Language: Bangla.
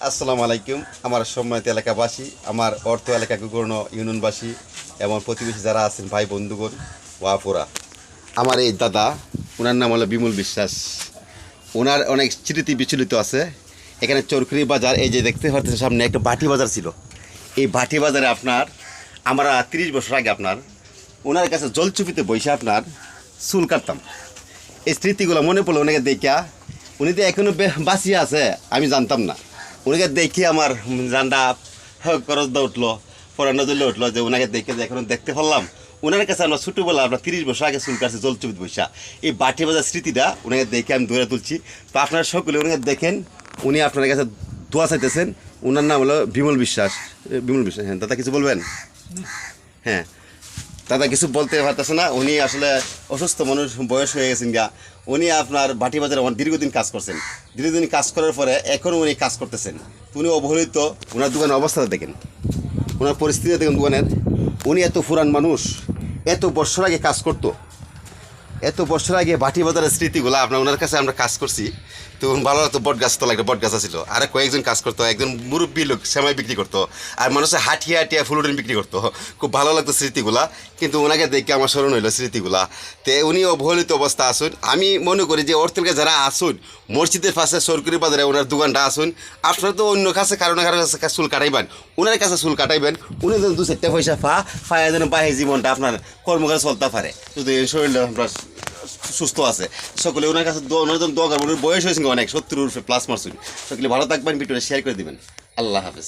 আসসালামু আলাইকুম আমার সম্মানিত এলাকাবাসী, আমার অর্থ এলাকা গুগর্ণ ইউনিয়নবাসী এবং প্রতিবেশী যারা আছেন, ভাই বন্ধুগণ ওয়াপুরা। আমার এই দাদা, ওনার নাম হলো বিমল বিশ্বাস। ওনার অনেক স্মৃতি বিচলিত আছে। এখানে চরকুরি বাজার, এই যে দেখতে পাচ্ছেন সামনে একটা বাটি বাজার ছিল। এই বাটি বাজারে আমরা 30 বছর আগে ওনার কাছে জলচুপিতে বসে চুল কাটতাম। এই স্মৃতিগুলো মনে পড়লো ওনাকে দেখা। উনি তো এখনও বাঁচিয়ে আছে, আমি জানতাম না। ওনাকে দেখে আমার জানটা খরচ দিয়ে উঠলো, পড়ানো দিলে উঠলো যে ওনাকে দেখে যে এখন দেখতে পারলাম। ওনার কাছে আমরা ছোটোবেলা 30 বছর আগে চুল কাটছে জলচুপিত বৈশা। এই বাটি বাজার স্মৃতিটা ওনাকে দেখে আমি ধরে তুলছি। তো আপনারা সকলে ওনাকে দেখেন, উনি আপনার কাছে দোয়া চাইতেছেন। ওনার নাম হলো বিমল বিশ্বাস। বিমল বিশ্বাস, হ্যাঁ দাদা কিছু বলবেন? হ্যাঁ দাদা কিছু বলতে পারতেছে না, উনি আসলে অসুস্থ মানুষ, বয়স হয়ে গেছেন গা। উনি আপনার বাটি বাজারে দীর্ঘদিন কাজ করছেন। দীর্ঘদিন কাজ করার পরে এখনও উনি কাজ করতেছেন। উনি অবহেলিত। ওনার দোকানের অবস্থাটা দেখেন, ওনার পরিস্থিতি দেখেন দোকানের। উনি এত পুরান মানুষ, এত বছর আগে কাজ করতো। এত বছর আগে বাটি বাজারের স্মৃতিগুলো ওনার কাছে আমরা কাজ করছি। তো ভালো লাগতো, বট গাছ তো লাগতো, বট গাছ ছিল। আর কয়েকজন কাজ করতো, একজন মুরব্বী লোক সেমাই বিক্রি করতো, আর মানুষের হাঁটিয়া হাঁটিয়া ফুলুরিন বিক্রি করতো। খুব ভালো লাগতো স্মৃতিগুলা। কিন্তু ওনাকে দেখে আমার স্মরণ হইলো স্মৃতিগুলা। তো উনি অবহেলিত অবস্থা আসুন। আমি মনে করি যে ওর থেকে যারা আসুন, মসজিদের পাশে সরকারি বাজারে ওনার দোকানটা আসুন। আপনারা তো অন্য কাছে কারো কাছে চুল কাটাইবেন, ওনার কাছে চুল কাটাইবেন। উনি যেন 2-4 পয়সা পায় যেন বাহে জীবনটা আপনার কর্মকার চলতে পারে, যদি শরীরটা আপনার সুস্থ আছে। সকলে ওনার কাছে ওনার জন্য দোয়া করবেন। বয়স হয়েছে অনেক, 70 প্লাস মারছুন। সকলে ভালো থাকবেন, ভিডিওটা শেয়ার করে দিবেন। আল্লাহ হাফেজ।